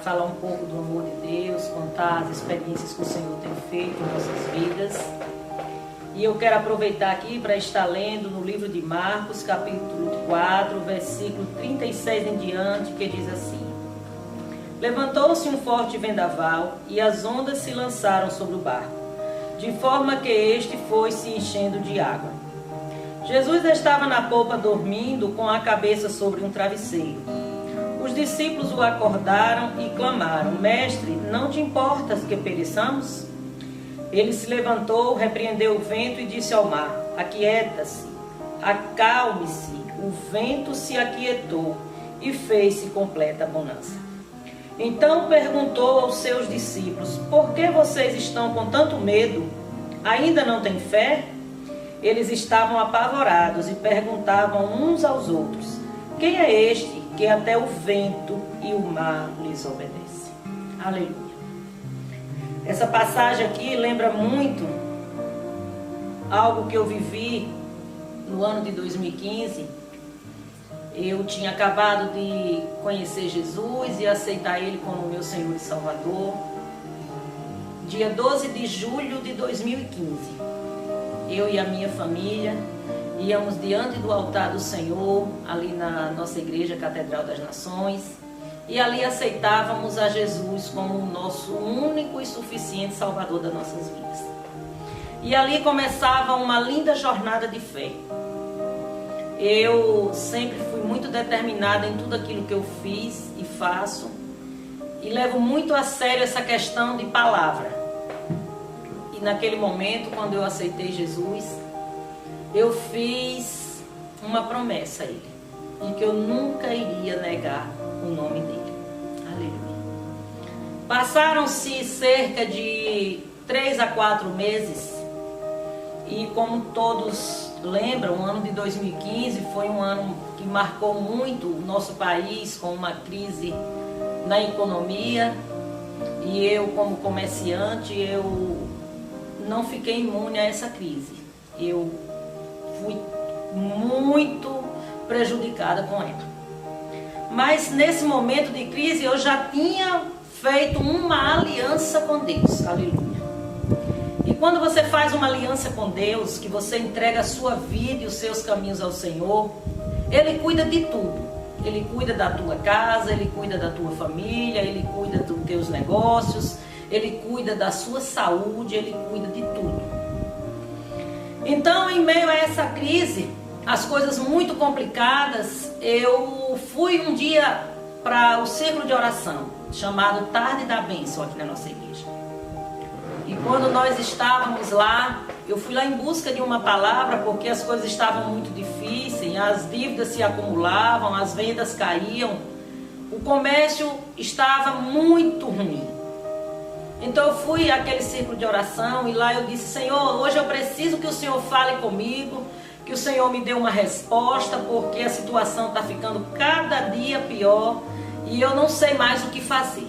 falar um pouco do amor de Deus, contar as experiências que o Senhor tem feito em nossas vidas. E eu quero aproveitar aqui para estar lendo no livro de Marcos, capítulo 4, versículo 36 em diante, que diz assim: Levantou-se um forte vendaval e as ondas se lançaram sobre o barco, de forma que este foi se enchendo de água. Jesus estava na popa dormindo com a cabeça sobre um travesseiro. Os discípulos o acordaram e clamaram: Mestre, não te importas que pereçamos? Ele se levantou, repreendeu o vento e disse ao mar: Aquieta-se, acalme-se. O vento se aquietou e fez-se completa bonança. Então perguntou aos seus discípulos: Por que vocês estão com tanto medo? Ainda não têm fé? Eles estavam apavorados e perguntavam uns aos outros: Quem é este que até o vento e o mar lhes obedecem? Aleluia. Essa passagem aqui lembra muito algo que eu vivi no ano de 2015. Eu tinha acabado de conhecer Jesus e aceitar Ele como meu Senhor e Salvador. Dia 12 de julho de 2015, eu e a minha família íamos diante do altar do Senhor, ali na nossa igreja Catedral das Nações, e ali aceitávamos a Jesus como o nosso único e suficiente Salvador das nossas vidas. E ali começava uma linda jornada de fé. Eu sempre fui muito determinada em tudo aquilo que eu fiz e faço, e levo muito a sério essa questão de palavra. E naquele momento, quando eu aceitei Jesus, eu fiz uma promessa a Ele, de que eu nunca iria negar o nome dele. Aleluia. Passaram-se cerca de 3 a 4 meses, e como todos lembram, o ano de 2015 foi um ano que marcou muito o nosso país, com uma crise na economia, e eu, como comerciante, eu não fiquei imune a essa crise. Eu fui muito prejudicada com ela. Mas nesse momento de crise eu já tinha feito uma aliança com Deus. Aleluia. E quando você faz uma aliança com Deus, que você entrega a sua vida e os seus caminhos ao Senhor, Ele cuida de tudo. Ele cuida da tua casa, Ele cuida da tua família, Ele cuida dos teus negócios, Ele cuida da sua saúde, Ele cuida de tudo. Então, em meio a essa crise, as coisas muito complicadas, eu fui um dia para o círculo de oração, chamado Tarde da Bênção, aqui na nossa igreja. E quando nós estávamos lá, eu fui lá em busca de uma palavra, porque as coisas estavam muito difíceis, as dívidas se acumulavam, as vendas caíam, o comércio estava muito ruim. Então eu fui àquele círculo de oração e lá eu disse: Senhor, hoje eu preciso que o Senhor fale comigo, que o Senhor me dê uma resposta, porque a situação está ficando cada dia pior e eu não sei mais o que fazer.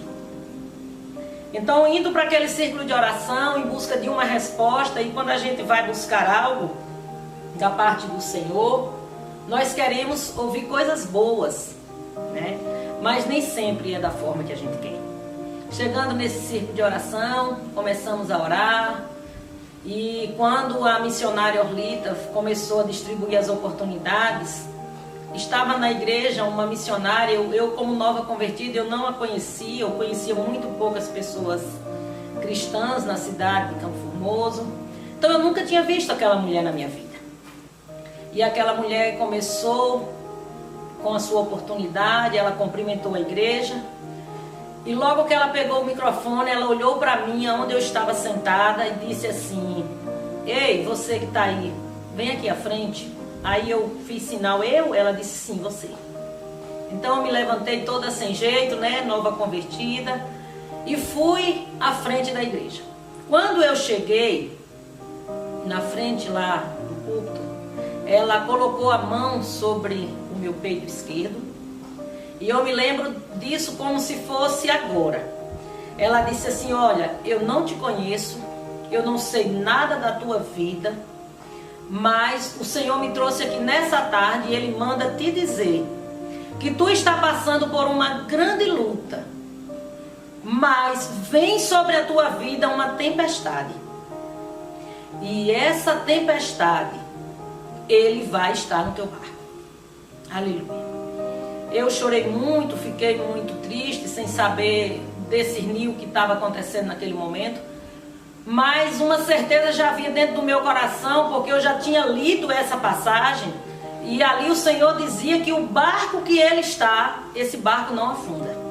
Então, indo para aquele círculo de oração em busca de uma resposta, e quando a gente vai buscar algo da parte do Senhor, nós queremos ouvir coisas boas, né? Mas nem sempre é da forma que a gente quer. Chegando nesse círculo de oração, começamos a orar, e quando a missionária Orlita começou a distribuir as oportunidades, estava na igreja uma missionária, eu como nova convertida, eu não a conhecia, eu conhecia muito poucas pessoas cristãs na cidade de Campo Formoso, então eu nunca tinha visto aquela mulher na minha vida. E aquela mulher começou com a sua oportunidade, ela cumprimentou a igreja, e logo que ela pegou o microfone, ela olhou para mim, onde eu estava sentada, e disse assim: Ei, você que está aí, vem aqui à frente. Aí eu fiz sinal, ela disse sim, você. Então eu me levantei toda sem jeito, né, nova convertida, e fui à frente da igreja. Quando eu cheguei na frente lá do púlpito, ela colocou a mão sobre o meu peito esquerdo, e eu me lembro disso como se fosse agora. Ela disse assim: olha, eu não te conheço, eu não sei nada da tua vida, mas o Senhor me trouxe aqui nessa tarde e Ele manda te dizer que tu está passando por uma grande luta, mas vem sobre a tua vida uma tempestade. E essa tempestade, ele vai estar no teu barco. Aleluia. Eu chorei muito, fiquei muito triste, sem saber discernir o que estava acontecendo naquele momento. Mas uma certeza já havia dentro do meu coração, porque eu já tinha lido essa passagem. E ali o Senhor dizia que o barco que ele está, esse barco não afunda.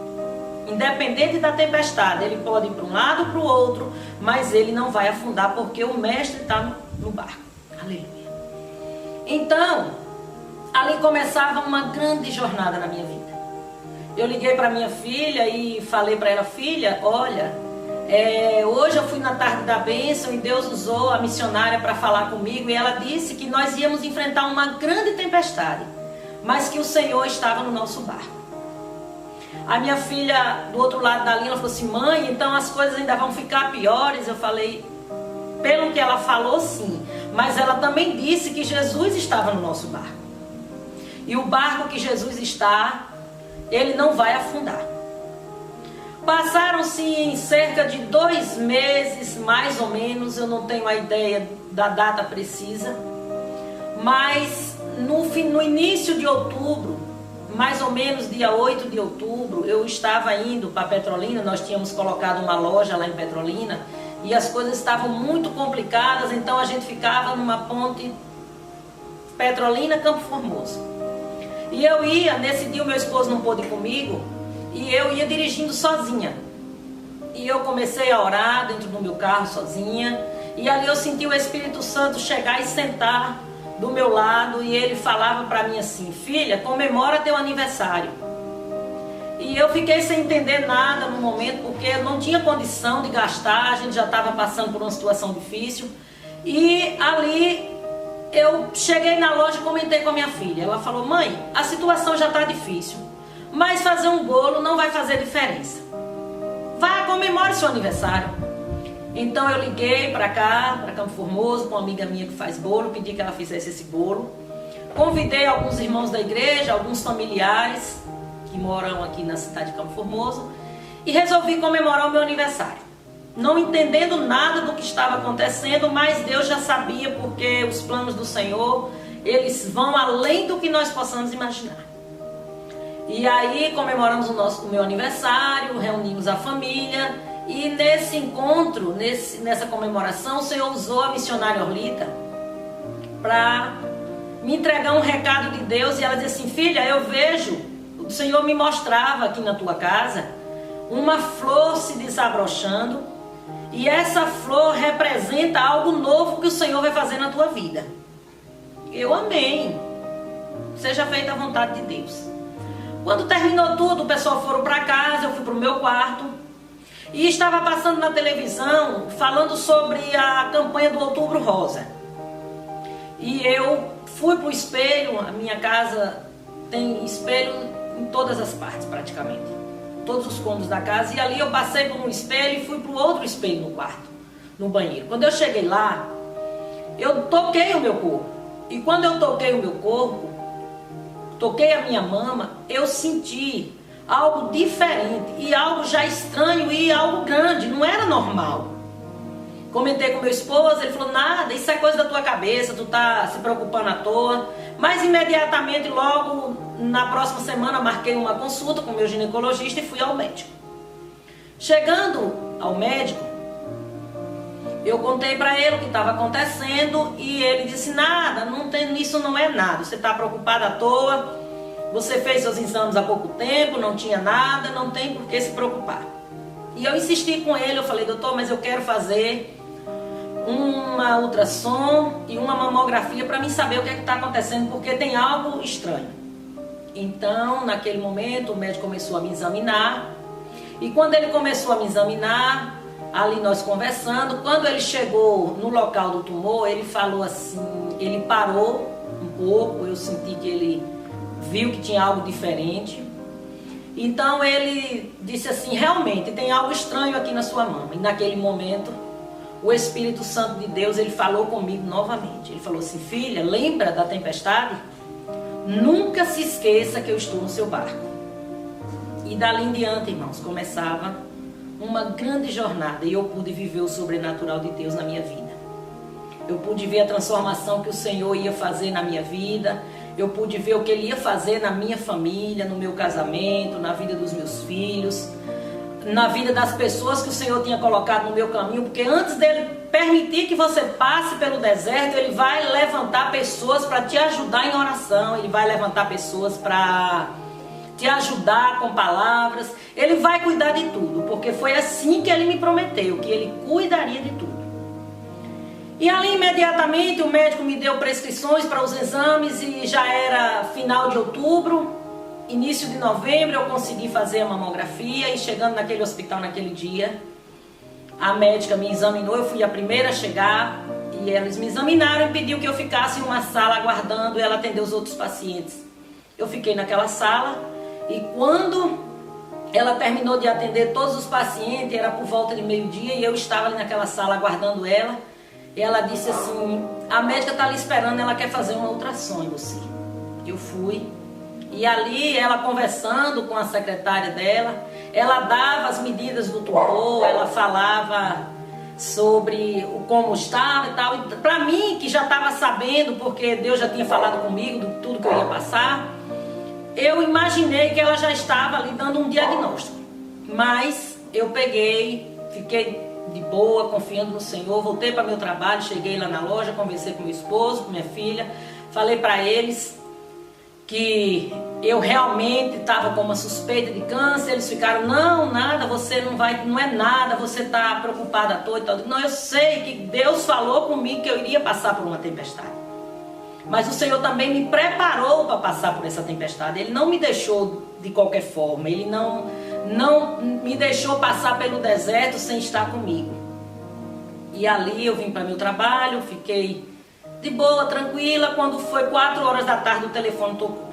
Independente da tempestade, ele pode ir para um lado ou para o outro, mas ele não vai afundar, porque o mestre está no barco. Aleluia. Então, ali começava uma grande jornada na minha vida. Eu liguei para minha filha e falei para ela: filha, olha, hoje eu fui na tarde da bênção e Deus usou a missionária para falar comigo, e ela disse que nós íamos enfrentar uma grande tempestade, mas que o Senhor estava no nosso barco. A minha filha, do outro lado da linha, ela falou assim: mãe, então as coisas ainda vão ficar piores? Eu falei: pelo que ela falou, sim, mas ela também disse que Jesus estava no nosso barco. E o barco que Jesus está, ele não vai afundar. Passaram-se em cerca de 2 meses, mais ou menos, eu não tenho a ideia da data precisa, mas no início de outubro, mais ou menos dia 8 de outubro, eu estava indo para Petrolina. Nós tínhamos colocado uma loja lá em Petrolina e as coisas estavam muito complicadas, então a gente ficava numa ponte Petrolina-Campo Formoso. E eu ia, nesse dia o meu esposo não pôde ir comigo, e eu ia dirigindo sozinha. E eu comecei a orar dentro do meu carro sozinha, e ali eu senti o Espírito Santo chegar e sentar do meu lado, e ele falava para mim assim: filha, comemora teu aniversário. E eu fiquei sem entender nada no momento, porque eu não tinha condição de gastar, a gente já estava passando por uma situação difícil. E ali eu cheguei na loja e comentei com a minha filha. Ela falou: mãe, a situação já está difícil, mas fazer um bolo não vai fazer diferença. Vá, comemore seu aniversário. Então eu liguei para cá, para Campo Formoso, com uma amiga minha que faz bolo, pedi que ela fizesse esse bolo. Convidei alguns irmãos da igreja, alguns familiares que moram aqui na cidade de Campo Formoso, e resolvi comemorar o meu aniversário. Não entendendo nada do que estava acontecendo, mas Deus já sabia, porque os planos do Senhor, eles vão além do que nós possamos imaginar. E aí comemoramos o meu aniversário, reunimos a família. E nesse encontro, nessa comemoração, o Senhor usou a missionária Orlita para me entregar um recado de Deus. E ela disse assim: filha, eu vejo, o Senhor me mostrava aqui na tua casa uma flor se desabrochando, e essa flor representa algo novo que o Senhor vai fazer na tua vida. Eu amém. Seja feita a vontade de Deus. Quando terminou tudo, o pessoal foram para casa, eu fui para o meu quarto. E estava passando na televisão falando sobre a campanha do Outubro Rosa. E eu fui para o espelho. A minha casa tem espelho em todas as partes praticamente, todos os cômodos da casa. E ali eu passei por um espelho e fui para o outro espelho no quarto, no banheiro. Quando eu cheguei lá, eu toquei o meu corpo. E quando eu toquei o meu corpo, toquei a minha mama, eu senti algo diferente, e algo já estranho, e algo grande, não era normal. Comentei com meu esposo, ele falou: nada, isso é coisa da tua cabeça, tu tá se preocupando à toa. Mas imediatamente, logo na próxima semana, marquei uma consulta com o meu ginecologista e fui ao médico. Chegando ao médico, eu contei para ele o que estava acontecendo, e ele disse: nada, isso não é nada, você está preocupada à toa. Você fez seus exames há pouco tempo, não tinha nada, não tem por que se preocupar. E eu insisti com ele, eu falei: doutor, mas eu quero fazer uma ultrassom e uma mamografia para mim saber o que é que está acontecendo, porque tem algo estranho. Então, naquele momento, o médico começou a me examinar. E quando ele começou a me examinar, ali nós conversando, quando ele chegou no local do tumor, ele falou assim, ele parou um pouco, eu senti que ele viu que tinha algo diferente. Então ele disse assim: realmente tem algo estranho aqui na sua mama. E naquele momento o Espírito Santo de Deus, ele falou comigo novamente. Ele falou assim: filha, lembra da tempestade? Nunca se esqueça que eu estou no seu barco. E dali em diante, irmãos, começava uma grande jornada e eu pude viver o sobrenatural de Deus na minha vida. Eu pude ver a transformação que o Senhor ia fazer na minha vida. Eu pude ver o que Ele ia fazer na minha família, no meu casamento, na vida dos meus filhos, na vida das pessoas que o Senhor tinha colocado no meu caminho, porque antes dele permitir que você passe pelo deserto, Ele vai levantar pessoas para te ajudar em oração, Ele vai levantar pessoas para te ajudar com palavras, Ele vai cuidar de tudo, porque foi assim que Ele me prometeu, que Ele cuidaria de tudo. E ali imediatamente o médico me deu prescrições para os exames e já era final de outubro. Início de novembro eu consegui fazer a mamografia e chegando naquele hospital naquele dia, a médica me examinou, eu fui a primeira a chegar e eles me examinaram e pediu que eu ficasse em uma sala aguardando ela atender os outros pacientes. Eu fiquei naquela sala e quando ela terminou de atender todos os pacientes, era por volta de meio-dia e eu estava ali naquela sala aguardando ela, e ela disse assim, a médica está ali esperando, ela quer fazer uma ultrassom em você. Eu fui. E ali ela conversando com a secretária dela, ela dava as medidas do tumor, ela falava sobre como estava e tal. E para mim, que já estava sabendo, porque Deus já tinha falado comigo de tudo que eu ia passar, eu imaginei que ela já estava ali dando um diagnóstico. Mas eu peguei, fiquei de boa, confiando no Senhor, voltei para meu trabalho, cheguei lá na loja, conversei com meu esposo, com minha filha, falei para eles que eu realmente estava com uma suspeita de câncer. Eles ficaram, não, nada, você não é nada, você está preocupada à toa e tal. Não, eu sei que Deus falou comigo que eu iria passar por uma tempestade. Mas o Senhor também me preparou para passar por essa tempestade. Ele não me deixou de qualquer forma, Ele não me deixou passar pelo deserto sem estar comigo. E ali eu vim para meu trabalho, fiquei de boa, tranquila. Quando foi 4 horas da tarde, o telefone tocou.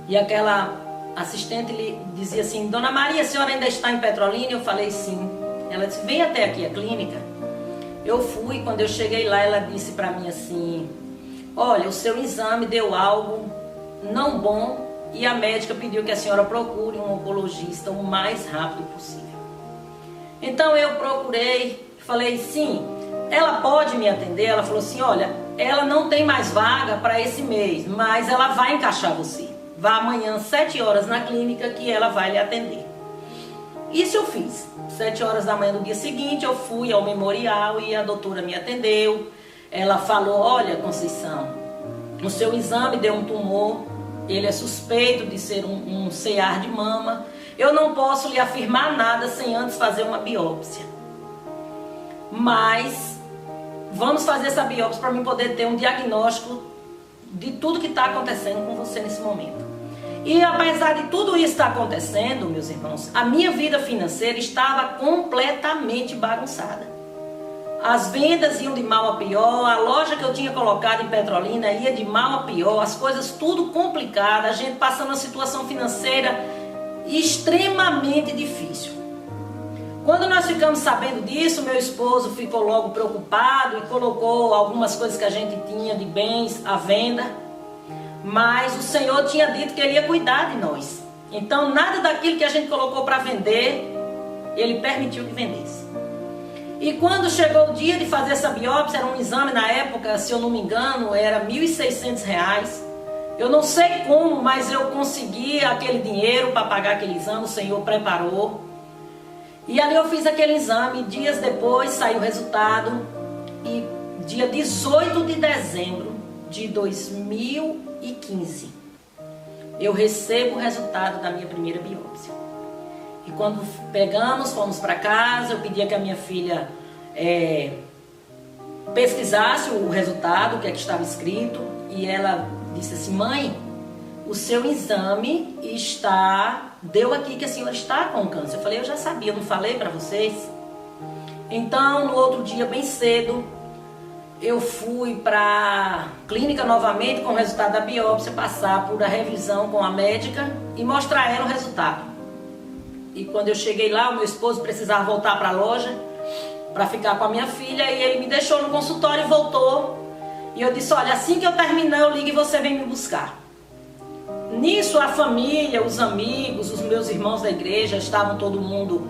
E aquela assistente lhe dizia assim, Dona Maria, a senhora ainda está em Petrolina? Eu falei sim. Ela disse, vem até aqui a clínica. Eu fui, quando eu cheguei lá, ela disse para mim assim, olha, o seu exame deu algo não bom e a médica pediu que a senhora procure um oncologista o mais rápido possível. Então eu procurei, falei sim, ela pode me atender? Ela falou assim, olha, ela não tem mais vaga para esse mês, mas ela vai encaixar você. Vá amanhã, 7 horas na clínica que ela vai lhe atender. Isso eu fiz. 7 horas da manhã do dia seguinte, eu fui ao memorial e a doutora me atendeu. Ela falou, olha, Conceição, o seu exame deu um tumor, ele é suspeito de ser um CA de mama. Eu não posso lhe afirmar nada sem antes fazer uma biópsia. Mas vamos fazer essa biópsia para mim poder ter um diagnóstico de tudo que está acontecendo com você nesse momento. E apesar de tudo isso estar acontecendo, meus irmãos, a minha vida financeira estava completamente bagunçada. As vendas iam de mal a pior, a loja que eu tinha colocado em Petrolina ia de mal a pior, as coisas tudo complicadas, a gente passando uma situação financeira extremamente difícil. Quando nós ficamos sabendo disso, meu esposo ficou logo preocupado e colocou algumas coisas que a gente tinha de bens à venda, mas o Senhor tinha dito que Ele ia cuidar de nós. Então nada daquilo que a gente colocou para vender, Ele permitiu que vendesse. E quando chegou o dia de fazer essa biópsia, era um exame na época, se eu não me engano, era R$ 1.600. Eu não sei como, mas eu consegui aquele dinheiro para pagar aquele exame, o Senhor preparou. E ali eu fiz aquele exame, dias depois saiu o resultado. E dia 18 de dezembro de 2015, eu recebo o resultado da minha primeira biópsia. E quando fomos para casa, eu pedia que a minha filha pesquisasse o resultado, o que é que estava escrito. E ela disse assim, mãe, o seu exame deu aqui que a senhora está com câncer. Eu falei, eu já sabia, eu não falei para vocês? Então, no outro dia, bem cedo, eu fui para a clínica novamente com o resultado da biópsia, passar por a revisão com a médica e mostrar a ela o resultado. E quando eu cheguei lá, o meu esposo precisava voltar para a loja para ficar com a minha filha e ele me deixou no consultório e voltou. E eu disse, olha, assim que eu terminar eu ligo e você vem me buscar. Nisso a família, os amigos, os meus irmãos da igreja, estavam todo mundo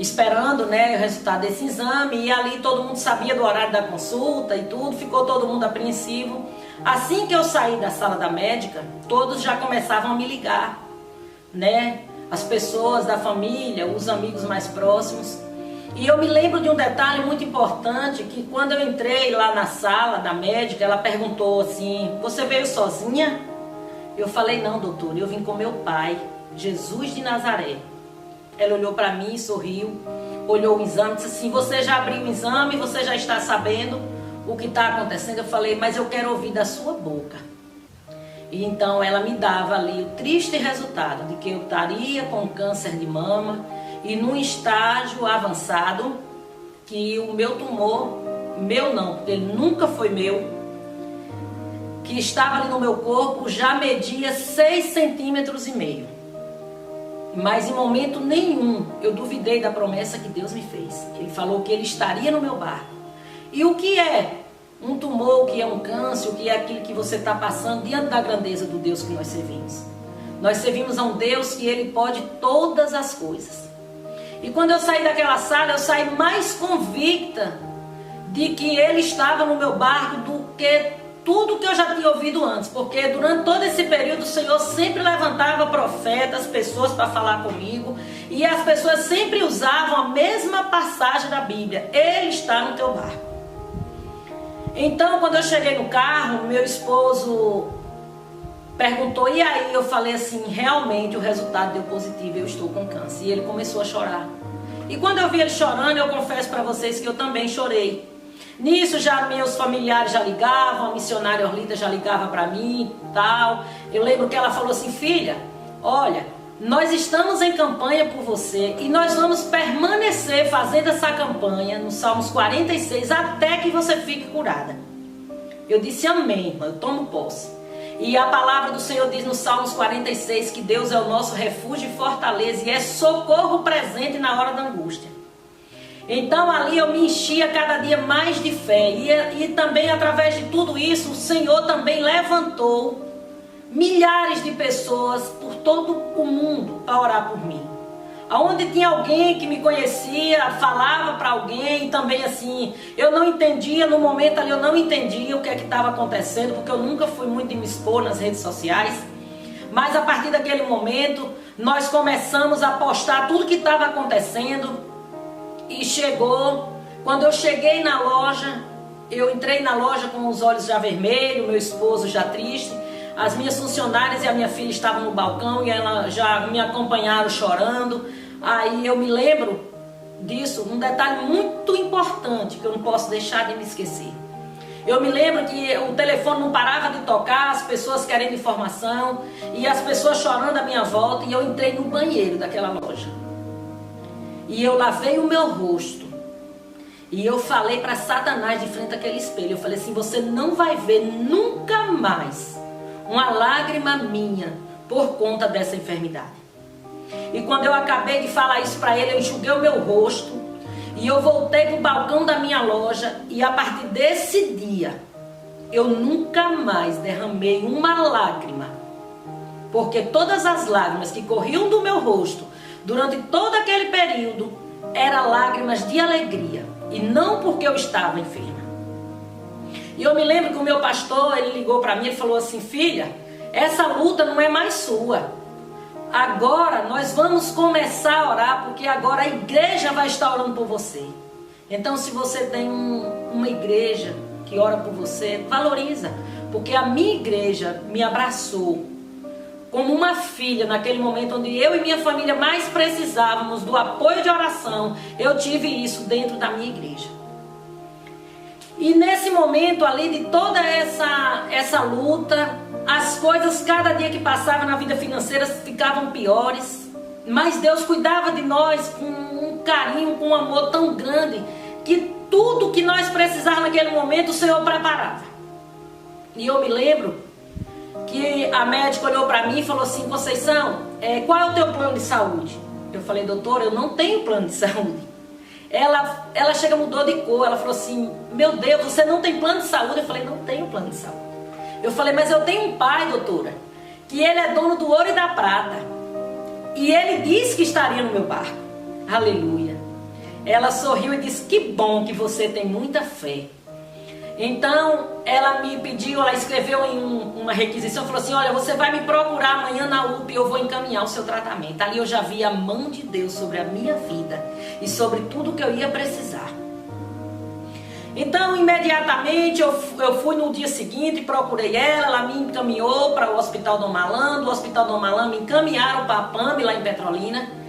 esperando, né, o resultado desse exame, e ali todo mundo sabia do horário da consulta e tudo, ficou todo mundo apreensivo. Assim que eu saí da sala da médica, todos já começavam a me ligar, né, as pessoas da família, os amigos mais próximos. E eu me lembro de um detalhe muito importante, que quando eu entrei lá na sala da médica, ela perguntou assim: você veio sozinha? Eu falei: não, doutora, eu vim com meu pai, Jesus de Nazaré. Ela olhou para mim, sorriu, olhou o exame, disse assim: você já abriu o exame, você já está sabendo o que está acontecendo? Eu falei: mas eu quero ouvir da sua boca. E então ela me dava ali o triste resultado de que eu estaria com câncer de mama e num estágio avançado, que o meu tumor, meu não, porque ele nunca foi meu, que estava ali no meu corpo, já media 6,5 centímetros. Mas em momento nenhum eu duvidei da promessa que Deus me fez. Ele falou que ele estaria no meu barco. E o que é um tumor, o que é um câncer, o que é aquilo que você está passando diante da grandeza do Deus que nós servimos? Nós servimos a um Deus que ele pode todas as coisas. E quando eu saí daquela sala, eu saí mais convicta de que ele estava no meu barco do que tudo que eu já tinha ouvido antes, porque durante todo esse período o Senhor sempre levantava profetas, pessoas para falar comigo, e as pessoas sempre usavam a mesma passagem da Bíblia: ele está no teu barco. Então, quando eu cheguei no carro, meu esposo perguntou: e aí? Eu falei assim: realmente o resultado deu positivo, eu estou com câncer. E ele começou a chorar. E quando eu vi ele chorando, eu confesso para vocês que eu também chorei. Nisso já meus familiares já ligavam, a missionária Orlita já ligava para mim e tal. Eu lembro que ela falou assim: filha, olha, nós estamos em campanha por você e nós vamos permanecer fazendo essa campanha no Salmos 46 até que você fique curada. Eu disse: amém, irmã, eu tomo posse. E a palavra do Senhor diz no Salmos 46 que Deus é o nosso refúgio e fortaleza e é socorro presente na hora da angústia. Então ali eu me enchia cada dia mais de fé. E também através de tudo isso, o Senhor também levantou milhares de pessoas por todo o mundo para orar por mim. Aonde tinha alguém que me conhecia, falava para alguém também assim. Eu não entendia, no momento ali eu não entendia o que é que estava acontecendo, porque eu nunca fui muito de me expor nas redes sociais. Mas a partir daquele momento, nós começamos a postar tudo que estava acontecendo. E chegou, quando eu cheguei na loja, eu entrei na loja com os olhos já vermelhos, meu esposo já triste. As minhas funcionárias e a minha filha estavam no balcão e elas já me acompanharam chorando. Aí eu me lembro disso, um detalhe muito importante que eu não posso deixar de me esquecer. Eu me lembro que o telefone não parava de tocar, as pessoas querendo informação e as pessoas chorando à minha volta, e eu entrei no banheiro daquela loja. E eu lavei o meu rosto. E eu falei para Satanás de frente àquele espelho. Eu falei assim: você não vai ver nunca mais uma lágrima minha por conta dessa enfermidade. E quando eu acabei de falar isso para ele, eu enxuguei o meu rosto. E eu voltei para o balcão da minha loja. E a partir desse dia, eu nunca mais derramei uma lágrima. Porque todas as lágrimas que corriam do meu rosto durante todo aquele período eram lágrimas de alegria e não porque eu estava enferma. E eu me lembro que o meu pastor, ele ligou para mim e falou assim: filha, essa luta não é mais sua. Agora nós vamos começar a orar, porque agora a igreja vai estar orando por você. Então, se você tem uma igreja que ora por você, valoriza, porque a minha igreja me abraçou como uma filha naquele momento onde eu e minha família mais precisávamos do apoio de oração. Eu tive isso dentro da minha igreja. E nesse momento ali de toda essa luta, as coisas cada dia que passava na vida financeira ficavam piores, mas Deus cuidava de nós com um carinho, com um amor tão grande, que tudo que nós precisávamos naquele momento o Senhor preparava. E eu me lembro que a médica olhou para mim e falou assim: Conceição, qual é o teu plano de saúde? Eu falei: doutora, eu não tenho plano de saúde. Ela chega, mudou de cor, ela falou assim: meu Deus, você não tem plano de saúde? Eu falei: não tenho plano de saúde. Eu falei: mas eu tenho um pai, doutora, que ele é dono do ouro e da prata, e ele disse que estaria no meu barco. Aleluia. Ela sorriu e disse: que bom que você tem muita fé. Então ela me pediu, ela escreveu em uma requisição, falou assim: olha, você vai me procurar amanhã na UPA e eu vou encaminhar o seu tratamento. Ali eu já vi a mão de Deus sobre a minha vida e sobre tudo que eu ia precisar. Então imediatamente eu fui no dia seguinte, procurei ela me encaminhou para o Hospital Dom Malan, do Hospital Dom Malan me encaminharam para a PAMB lá em Petrolina.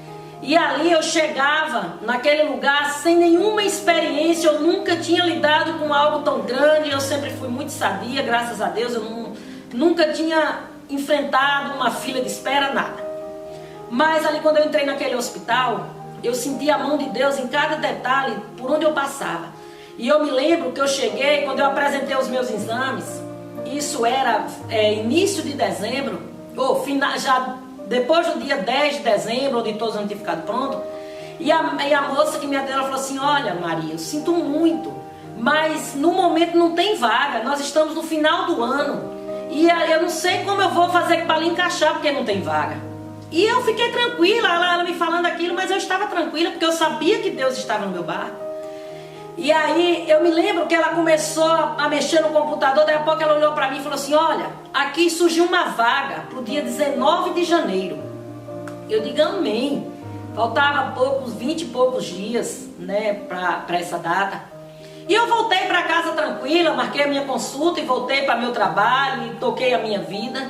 E ali eu chegava naquele lugar sem nenhuma experiência, eu nunca tinha lidado com algo tão grande, eu sempre fui muito sadia, graças a Deus, eu nunca tinha enfrentado uma fila de espera, nada. Mas ali quando eu entrei naquele hospital, eu senti a mão de Deus em cada detalhe por onde eu passava. E eu me lembro que eu cheguei, quando eu apresentei os meus exames, isso era início de dezembro, ou já depois do dia 10 de dezembro, onde todos não tinham ficado prontos, e a moça que me atendeu, ela falou assim: olha Maria, eu sinto muito, mas no momento não tem vaga, nós estamos no final do ano, e eu não sei como eu vou fazer para lhe encaixar, porque não tem vaga. E eu fiquei tranquila, ela me falando aquilo, mas eu estava tranquila, porque eu sabia que Deus estava no meu barco. E aí eu me lembro que ela começou a mexer no computador, daí a pouco ela olhou para mim e falou assim: olha, aqui surgiu uma vaga para o dia 19 de janeiro. Eu digo amém. Faltava 20 e poucos dias, né, para essa data. E eu voltei para casa tranquila, marquei a minha consulta e voltei para meu trabalho e toquei a minha vida.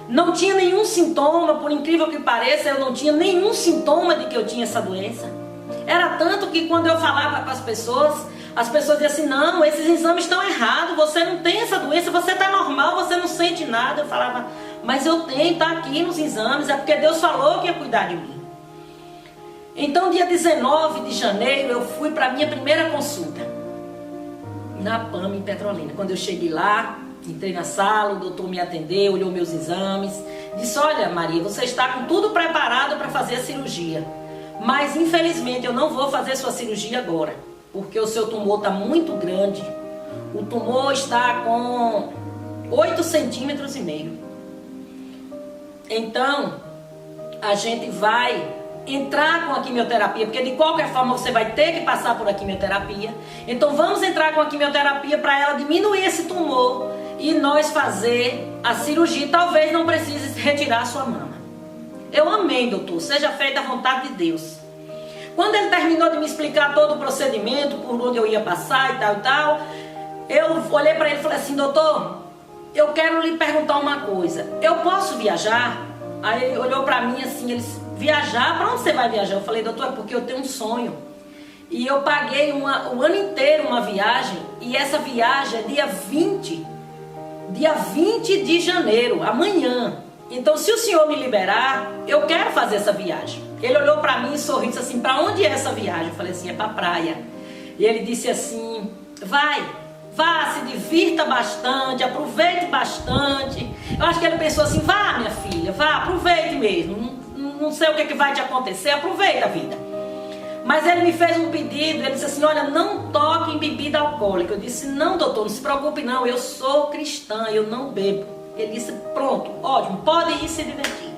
Não tinha nenhum sintoma, por incrível que pareça, eu não tinha nenhum sintoma de que eu tinha essa doença. Era tanto que quando eu falava com as pessoas diziam assim: não, esses exames estão errados, você não tem essa doença, você está normal, você não sente nada. Eu falava: mas eu tenho, está aqui nos exames, é porque Deus falou que ia cuidar de mim. Então dia 19 de janeiro eu fui para a minha primeira consulta na PAMB em Petrolina. Quando eu cheguei lá, entrei na sala, o doutor me atendeu, olhou meus exames, disse: olha Maria, você está com tudo preparado para fazer a cirurgia, mas infelizmente eu não vou fazer sua cirurgia agora, porque o seu tumor está muito grande. O tumor está com 8,5 centímetros. Então a gente vai entrar com a quimioterapia, porque de qualquer forma você vai ter que passar por a quimioterapia. Então vamos entrar com a quimioterapia para ela diminuir esse tumor e nós fazer a cirurgia. Talvez não precise retirar a sua mama. Eu amei, doutor, seja feita a vontade de Deus. Quando ele terminou de me explicar todo o procedimento, por onde eu ia passar e tal, eu olhei para ele e falei assim: doutor, eu quero lhe perguntar uma coisa, eu posso viajar? Aí ele olhou para mim assim, ele disse: viajar? Para onde você vai viajar? Eu falei: doutor, é porque eu tenho um sonho. E eu paguei o ano inteiro uma viagem, e essa viagem é dia 20 de janeiro, amanhã. Então, se o senhor me liberar, eu quero fazer essa viagem. Ele olhou para mim e sorriu e disse assim: para onde é essa viagem? Eu falei assim: é para a praia. E ele disse assim: vá, se divirta bastante, aproveite bastante. Eu acho que ele pensou assim: vá minha filha, vá, aproveite mesmo. Não sei o que vai te acontecer, aproveita a vida. Mas ele me fez um pedido, ele disse assim: olha, não toque em bebida alcoólica. Eu disse: não doutor, não se preocupe não, eu sou cristã, eu não bebo. Ele disse: pronto, ótimo, pode ir se divertir.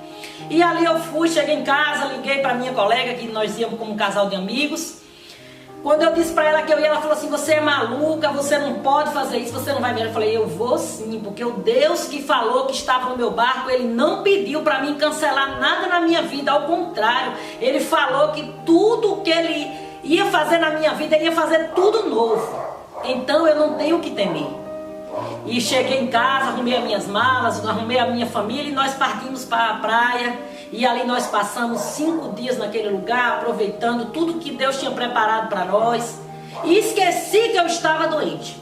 E ali eu fui, cheguei em casa, liguei para minha colega, que nós íamos como um casal de amigos. Quando eu disse para ela que eu ia, ela falou assim: você é maluca, você não pode fazer isso, você não vai ver. Eu falei: eu vou sim, porque o Deus que falou que estava no meu barco, ele não pediu para mim cancelar nada na minha vida, ao contrário, ele falou que tudo que ele ia fazer na minha vida, ele ia fazer tudo novo. Então eu não tenho o que temer. E cheguei em casa, arrumei as minhas malas, arrumei a minha família e nós partimos para a praia. E ali nós passamos 5 dias naquele lugar, aproveitando tudo que Deus tinha preparado para nós. E esqueci que eu estava doente.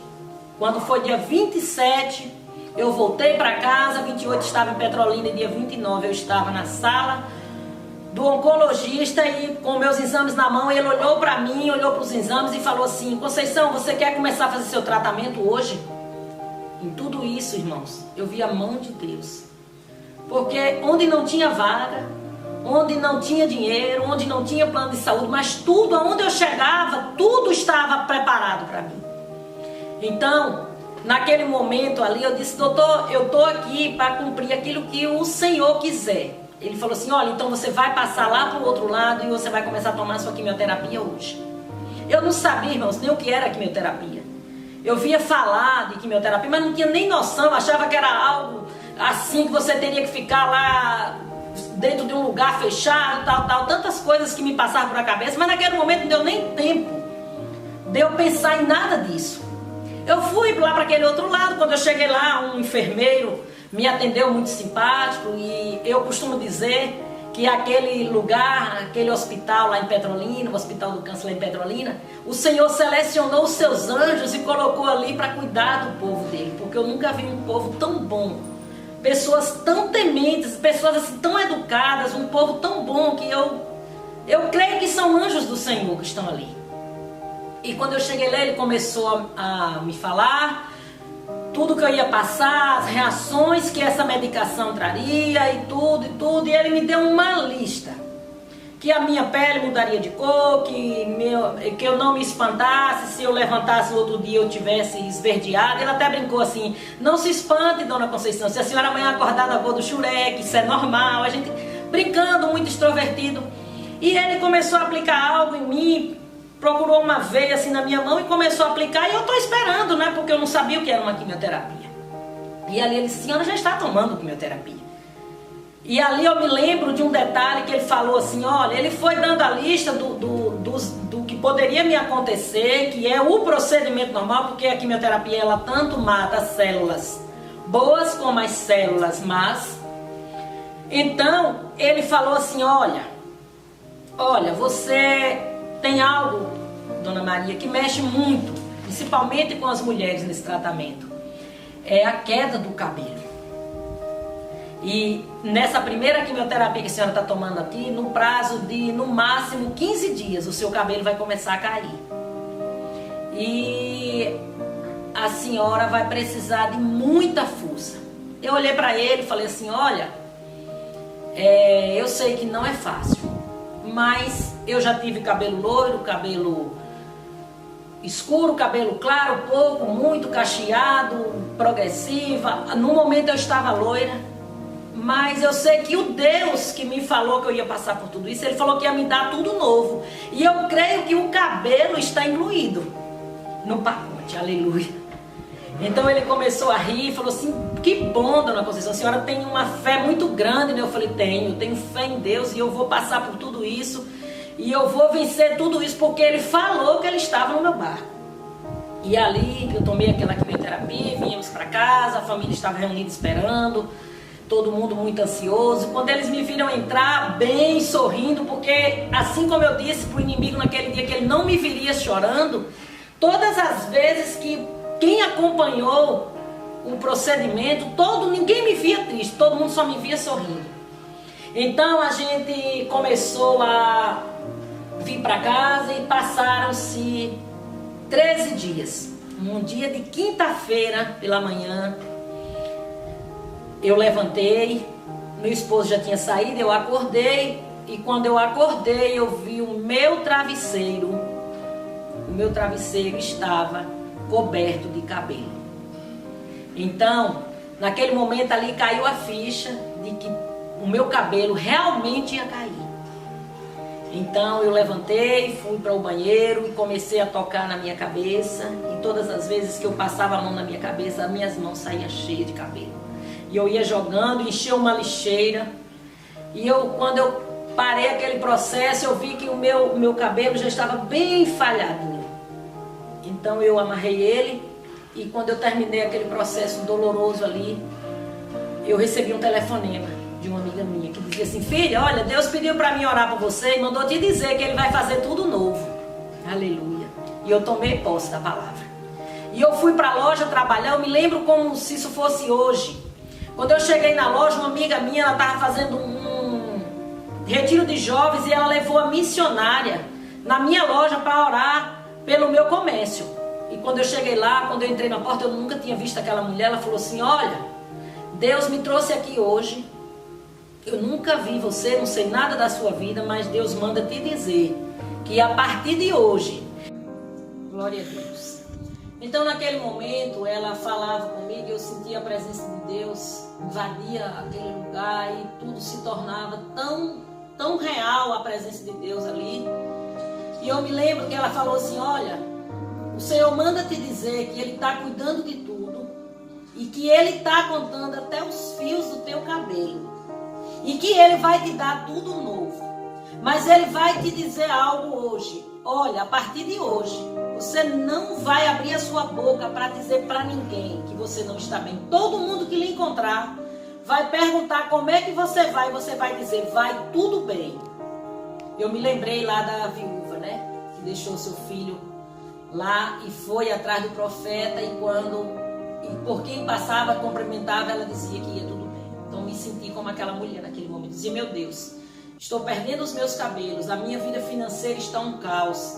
Quando foi dia 27, eu voltei para casa, 28 estava em Petrolina e dia 29 eu estava na sala do oncologista e com meus exames na mão. Ele olhou para mim, olhou para os exames e falou assim: Conceição, você quer começar a fazer seu tratamento hoje? Em tudo isso, irmãos, eu vi a mão de Deus. Porque onde não tinha vaga, onde não tinha dinheiro, onde não tinha plano de saúde, mas tudo, aonde eu chegava, tudo estava preparado para mim. Então, naquele momento ali, eu disse: doutor, eu estou aqui para cumprir aquilo que o Senhor quiser. Ele falou assim: olha, então você vai passar lá para o outro lado e você vai começar a tomar sua quimioterapia hoje. Eu não sabia, irmãos, nem o que era quimioterapia. Eu via falar de quimioterapia, mas não tinha nem noção, achava que era algo assim que você teria que ficar lá dentro de um lugar fechado, tal, tantas coisas que me passavam por a cabeça, mas naquele momento não deu nem tempo de eu pensar em nada disso. Eu fui lá para aquele outro lado. Quando eu cheguei lá, um enfermeiro me atendeu muito simpático, e eu costumo dizer que aquele lugar, aquele hospital lá em Petrolina, o Hospital do Câncer lá em Petrolina, o Senhor selecionou os seus anjos e colocou ali para cuidar do povo dele, porque eu nunca vi um povo tão bom, pessoas tão tementes, pessoas assim tão educadas, um povo tão bom, que eu creio que são anjos do Senhor que estão ali. E quando eu cheguei lá, ele começou a me falar tudo que eu ia passar, as reações que essa medicação traria e tudo. E ele me deu uma lista. Que a minha pele mudaria de cor, que eu não me espantasse se eu levantasse no outro dia eu tivesse esverdeado. Ele até brincou assim: não se espante, dona Conceição, se a senhora amanhã acordar da cor do xureque, isso é normal. A gente brincando, muito extrovertido. E ele começou a aplicar algo em mim, procurou uma veia assim na minha mão e começou a aplicar, e eu estou esperando, né? Porque eu não sabia o que era uma quimioterapia. E ali ele disse: senhora já está tomando quimioterapia. E ali eu me lembro de um detalhe que ele falou assim: olha, ele foi dando a lista do que poderia me acontecer, que é o procedimento normal, porque a quimioterapia ela tanto mata as células boas como as células más. Então ele falou assim: olha, você tem algo, dona Maria, que mexe muito, principalmente com as mulheres nesse tratamento. É a queda do cabelo. E nessa primeira quimioterapia que a senhora está tomando aqui, no prazo de, no máximo, 15 dias, o seu cabelo vai começar a cair. E a senhora vai precisar de muita força. Eu olhei para ele e falei assim: olha, eu sei que não é fácil, mas eu já tive cabelo loiro, cabelo escuro, cabelo claro, pouco, muito, cacheado, progressiva. No momento eu estava loira, mas eu sei que o Deus que me falou que eu ia passar por tudo isso, Ele falou que ia me dar tudo novo. E eu creio que o cabelo está incluído no pacote, aleluia. Então ele começou a rir e falou assim: que bom, dona Conceição, a senhora tem uma fé muito grande, né? Eu falei: eu tenho fé em Deus, e eu vou passar por tudo isso, e eu vou vencer tudo isso, porque Ele falou que Ele estava no meu barco. E ali eu tomei aquela quimioterapia, viemos para casa, a família estava reunida esperando, todo mundo muito ansioso. Quando eles me viram entrar, bem sorrindo, porque assim como eu disse para o inimigo naquele dia que ele não me viria chorando, todas as vezes que quem acompanhou o procedimento, ninguém me via triste, todo mundo só me via sorrindo. Então a gente começou a vir para casa e passaram-se 13 dias. Um dia de quinta-feira pela manhã, eu levantei, meu esposo já tinha saído, eu acordei, e quando eu acordei eu vi o meu travesseiro estava coberto de cabelo. Então, naquele momento ali caiu a ficha de que o meu cabelo realmente ia cair. Então eu levantei, fui para o banheiro e comecei a tocar na minha cabeça, e todas as vezes que eu passava a mão na minha cabeça, as minhas mãos saíam cheias de cabelo. E eu ia jogando, enchia uma lixeira, e quando eu parei aquele processo, eu vi que o meu cabelo já estava bem falhadinho. Então eu amarrei ele, e quando eu terminei aquele processo doloroso ali, eu recebi um telefonema de uma amiga minha que dizia assim: filha, olha, Deus pediu para mim orar por você e mandou te dizer que Ele vai fazer tudo novo. Aleluia. E eu tomei posse da palavra. E eu fui para a loja trabalhar, eu me lembro como se isso fosse hoje. Quando eu cheguei na loja, uma amiga minha, ela estava fazendo um retiro de jovens, e ela levou a missionária na minha loja para orar pelo meu comércio. E quando eu cheguei lá, quando eu entrei na porta, eu nunca tinha visto aquela mulher. Ela falou assim: olha, Deus me trouxe aqui hoje, eu nunca vi você, não sei nada da sua vida, mas Deus manda te dizer que a partir de hoje, glória a Deus. Então naquele momento ela falava comigo, eu sentia a presença de Deus, invadia aquele lugar, e tudo se tornava tão real, a presença de Deus ali. E eu me lembro que ela falou assim, olha, o Senhor manda te dizer que Ele está cuidando de tudo e que Ele está contando até os fios do teu cabelo e que Ele vai te dar tudo novo. Mas Ele vai te dizer algo hoje. Olha, a partir de hoje, você não vai abrir a sua boca para dizer para ninguém que você não está bem. Todo mundo que lhe encontrar vai perguntar como é que você vai e você vai dizer, vai tudo bem. Eu me lembrei lá da viúva, né? Que deixou seu filho lá e foi atrás do profeta e por quem passava, cumprimentava, ela dizia que ia tudo bem. Então me senti como aquela mulher naquele momento. Dizia, meu Deus, estou perdendo os meus cabelos, a minha vida financeira está um caos.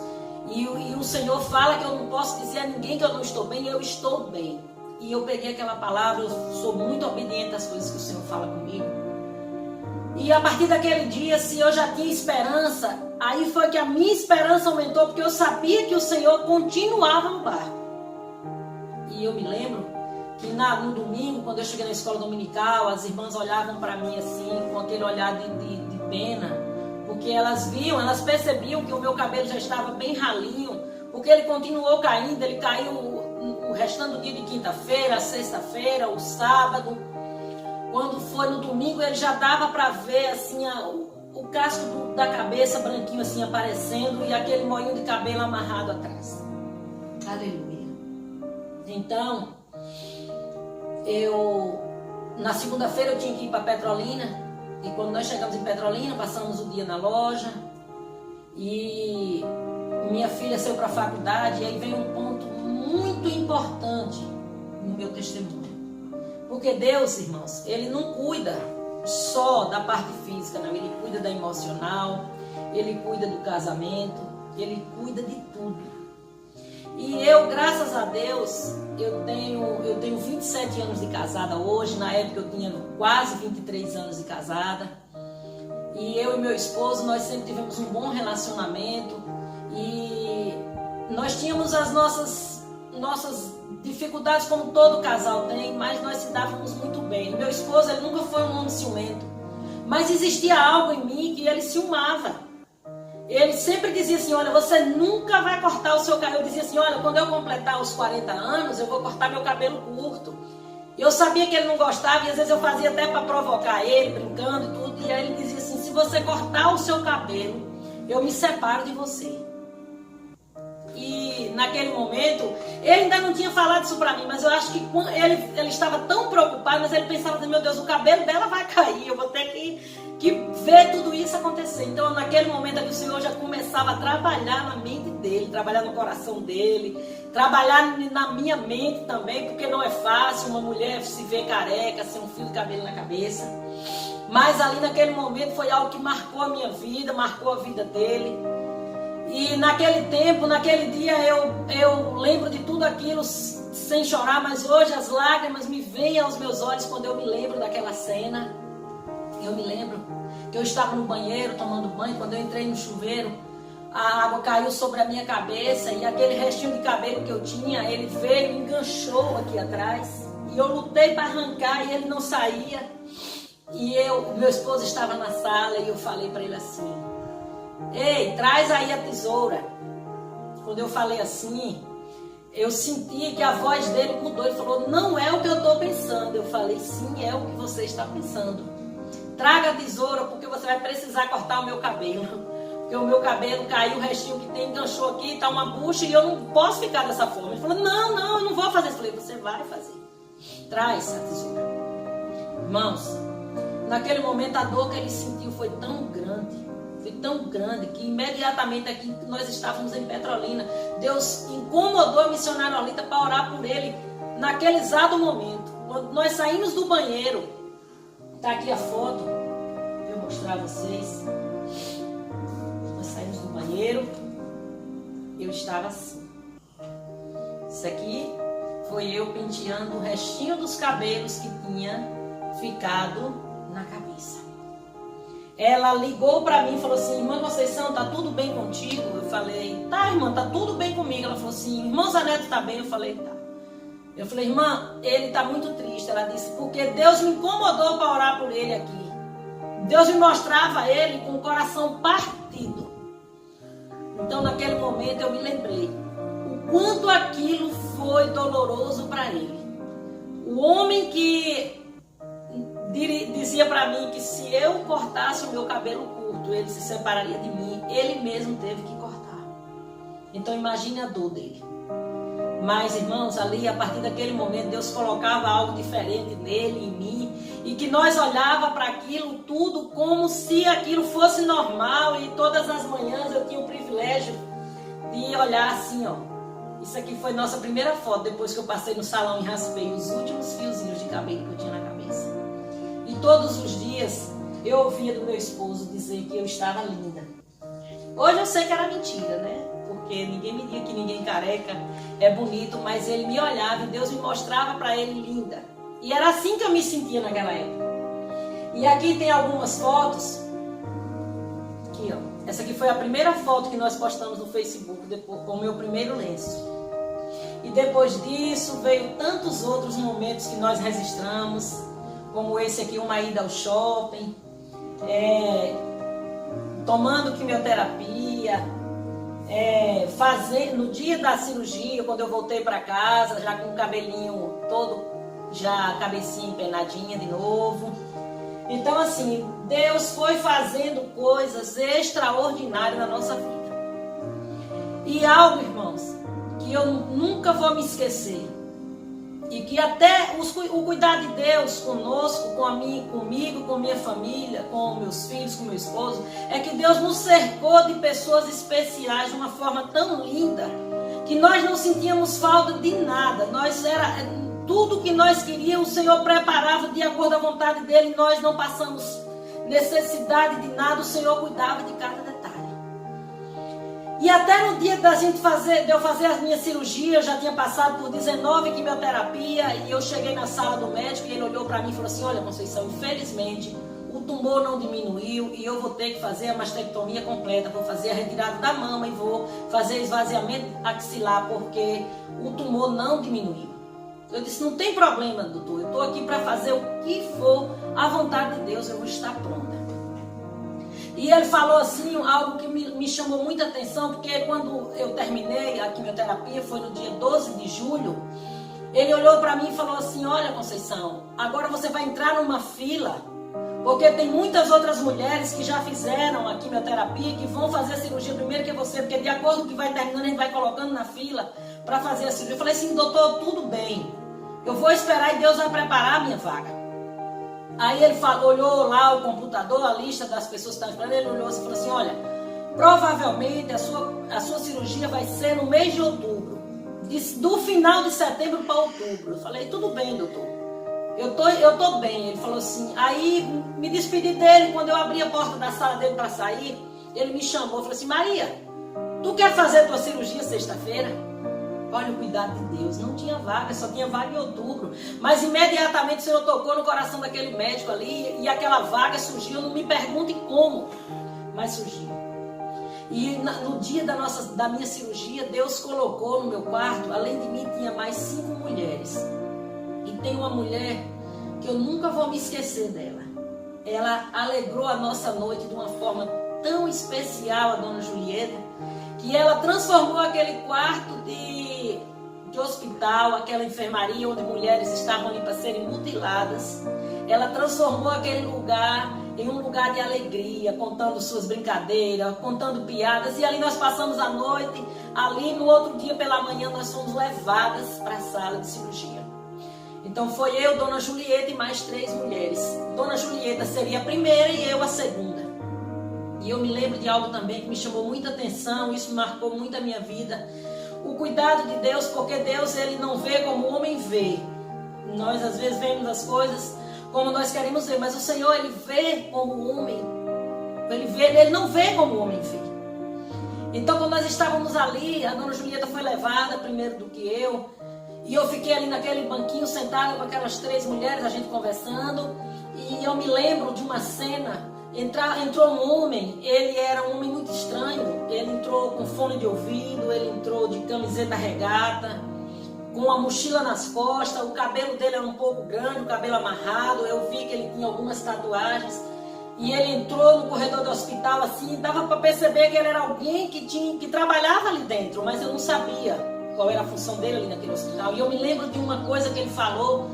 E o Senhor fala que eu não posso dizer a ninguém que eu não estou bem, eu estou bem. E eu peguei aquela palavra, eu sou muito obediente às coisas que o Senhor fala comigo. E a partir daquele dia, se eu já tinha esperança, aí foi que a minha esperança aumentou, porque eu sabia que o Senhor continuava no barco. E eu me lembro que no domingo, quando eu cheguei na escola dominical, as irmãs olhavam para mim assim, com aquele olhar de pena, porque elas percebiam que o meu cabelo já estava bem ralinho, porque ele continuou caindo, ele caiu o restante do dia de quinta-feira, sexta-feira, o sábado. Quando foi no domingo, ele já dava para ver assim o casco da cabeça branquinho assim aparecendo e aquele moinho de cabelo amarrado atrás. Aleluia. Então, na segunda-feira eu tinha que ir para Petrolina. E quando nós chegamos em Petrolina, passamos o dia na loja. E minha filha saiu para a faculdade. E aí vem um ponto muito importante no meu testemunho. Porque Deus, irmãos, Ele não cuida só da parte física, não. Ele cuida da emocional, Ele cuida do casamento, Ele cuida de tudo. E eu, graças a Deus, eu tenho 27 anos de casada hoje. Na época eu tinha quase 23 anos de casada. E eu e meu esposo, nós sempre tivemos um bom relacionamento. E nós tínhamos as nossas dificuldades, como todo casal tem, mas nós se dávamos muito bem. Meu esposo, ele nunca foi um homem ciumento, mas existia algo em mim que ele ciumava. Ele sempre dizia assim, olha, você nunca vai cortar o seu cabelo. Eu dizia assim, olha, quando eu completar os 40 anos, eu vou cortar meu cabelo curto. Eu sabia que ele não gostava e às vezes eu fazia até para provocar ele, brincando e tudo. E aí ele dizia assim, se você cortar o seu cabelo, eu me separo de você. E naquele momento, ele ainda não tinha falado isso pra mim, mas eu acho que ele estava tão preocupado, mas ele pensava assim, meu Deus, o cabelo dela vai cair, eu vou ter que ver tudo isso acontecer. Então naquele momento ali, o Senhor já começava a trabalhar na mente dele, trabalhar no coração dele, trabalhar na minha mente também, porque não é fácil uma mulher se ver careca, sem um fio de cabelo na cabeça. Mas ali naquele momento foi algo que marcou a minha vida, marcou a vida dele. E naquele tempo, naquele dia, eu lembro de tudo aquilo sem chorar, mas hoje as lágrimas me vêm aos meus olhos quando eu me lembro daquela cena. Eu me lembro que eu estava no banheiro tomando banho, quando eu entrei no chuveiro, a água caiu sobre a minha cabeça e aquele restinho de cabelo que eu tinha, ele veio e enganchou aqui atrás. E eu lutei para arrancar e ele não saía. E meu esposo estava na sala e eu falei para ele assim, ei, traz aí a tesoura. Quando eu falei assim, eu senti que a voz dele mudou. Ele falou, não é o que eu estou pensando. Eu falei, sim, é o que você está pensando. Traga a tesoura porque você vai precisar cortar o meu cabelo. Porque o meu cabelo caiu, o restinho que tem enganchou aqui, está uma bucha e eu não posso ficar dessa forma. Ele falou, não, eu não vou fazer isso. Eu falei, você vai fazer. Traz a tesoura. Irmãos, naquele momento a dor que ele sentiu foi tão grande. Foi tão grande que imediatamente aqui nós estávamos em Petrolina. Deus incomodou a missionária Olita para orar por ele naquele exato momento. Quando nós saímos do banheiro, está aqui a foto, vou mostrar a vocês. Nós saímos do banheiro, eu estava assim. Isso aqui foi eu penteando o restinho dos cabelos que tinha ficado na cabeça. Ela ligou para mim e falou assim, irmã Conceição, tá tudo bem contigo? Eu falei, tá, irmã, tá tudo bem comigo. Ela falou assim, irmão Zaneto tá bem? Eu falei, tá. Eu falei, irmã, ele tá muito triste. Ela disse, porque Deus me incomodou para orar por ele aqui. Deus me mostrava ele com o coração partido. Então naquele momento eu me lembrei o quanto aquilo foi doloroso para ele. O homem que dizia para mim que se eu cortasse o meu cabelo curto, ele se separaria de mim, ele mesmo teve que cortar. Então imagine a dor dele. Mas, irmãos, ali, a partir daquele momento, Deus colocava algo diferente nele, em mim, e que nós olhava para aquilo tudo como se aquilo fosse normal, e todas as manhãs eu tinha o privilégio de olhar assim, ó. Isso aqui foi nossa primeira foto, depois que eu passei no salão e raspei os últimos fiozinhos de cabelo que eu tinha na cabeça. E todos os dias eu ouvia do meu esposo dizer que eu estava linda. Hoje eu sei que era mentira, né? Porque ninguém me diz que ninguém careca é bonito, mas ele me olhava e Deus me mostrava para ele linda. E era assim que eu me sentia naquela época. E aqui tem algumas fotos. Aqui, ó. Essa aqui foi a primeira foto que nós postamos no Facebook, depois, com o meu primeiro lenço. E depois disso veio tantos outros momentos que nós registramos, como esse aqui, uma ida ao shopping, tomando quimioterapia, no dia da cirurgia, quando eu voltei para casa, já com o cabelinho todo, já a cabecinha empenadinha de novo. Então assim, Deus foi fazendo coisas extraordinárias na nossa vida. E algo, irmãos, que eu nunca vou me esquecer, e que até o cuidar de Deus conosco, comigo, com minha família, com meus filhos, com meu esposo, é que Deus nos cercou de pessoas especiais de uma forma tão linda, que nós não sentíamos falta de nada. Tudo que nós queríamos, o Senhor preparava de acordo à vontade dEle, nós não passamos necessidade de nada, o Senhor cuidava de cada detalhe. E até no dia de eu fazer as minhas cirurgias, eu já tinha passado por 19 quimioterapia, e eu cheguei na sala do médico e ele olhou para mim e falou assim: olha, Conceição, infelizmente o tumor não diminuiu e eu vou ter que fazer a mastectomia completa, vou fazer a retirada da mama e vou fazer esvaziamento axilar, porque o tumor não diminuiu. Eu disse: não tem problema, doutor, eu estou aqui para fazer o que for à vontade de Deus, eu vou estar pronta. E ele falou assim, algo que me chamou muita atenção, porque quando eu terminei a quimioterapia, foi no dia 12 de julho, ele olhou para mim e falou assim: olha, Conceição, agora você vai entrar numa fila, porque tem muitas outras mulheres que já fizeram a quimioterapia, que vão fazer a cirurgia primeiro que você, porque de acordo com o que vai terminando, a gente vai colocando na fila para fazer a cirurgia. Eu falei assim: doutor, tudo bem, eu vou esperar e Deus vai preparar a minha vaga. Aí ele olhou lá o computador, a lista das pessoas que estavam esperando, ele olhou e falou assim: olha, provavelmente a sua cirurgia vai ser no mês de outubro, do final de setembro para outubro. Eu falei: tudo bem, doutor, eu tô bem. Ele falou assim, aí me despedi dele. Quando eu abri a porta da sala dele para sair, ele me chamou e falou assim: Maria, tu quer fazer tua cirurgia sexta-feira? Olha o cuidado de Deus, não tinha vaga, só tinha vaga em outubro. Mas imediatamente o Senhor tocou no coração daquele médico ali e aquela vaga surgiu, não me pergunte como, mas surgiu. E no dia da minha cirurgia, Deus colocou no meu quarto, além de mim tinha mais 5 mulheres. E tem uma mulher que eu nunca vou me esquecer dela. Ela alegrou a nossa noite de uma forma tão especial, a dona Julieta, que ela transformou aquele quarto de hospital, aquela enfermaria onde mulheres estavam ali para serem mutiladas. Ela transformou aquele lugar em um lugar de alegria, contando suas brincadeiras, contando piadas. E ali nós passamos a noite. Ali no outro dia pela manhã nós fomos levadas para a sala de cirurgia. Então foi eu, dona Julieta e mais 3 mulheres. Dona Julieta seria a primeira e eu a segunda. E eu me lembro de algo também que me chamou muita atenção, isso marcou muito a minha vida. O cuidado de Deus, porque Deus, ele não vê como o homem vê. Nós às vezes vemos as coisas como nós queremos ver, mas o Senhor, ele vê como o homem. Ele não vê como o homem vê. Então quando nós estávamos ali, a dona Julieta foi levada primeiro do que eu. E eu fiquei ali naquele banquinho sentada com aquelas 3 mulheres, a gente conversando. E eu me lembro de uma cena. Entrou um homem, ele era um homem muito estranho, ele entrou com fone de ouvido, ele entrou de camiseta regata, com uma mochila nas costas, o cabelo dele era um pouco grande, o cabelo amarrado, eu vi que ele tinha algumas tatuagens, E ele entrou no corredor do hospital assim, dava para perceber que ele era alguém que trabalhava ali dentro, mas eu não sabia qual era a função dele ali naquele hospital. E eu me lembro de uma coisa que ele falou,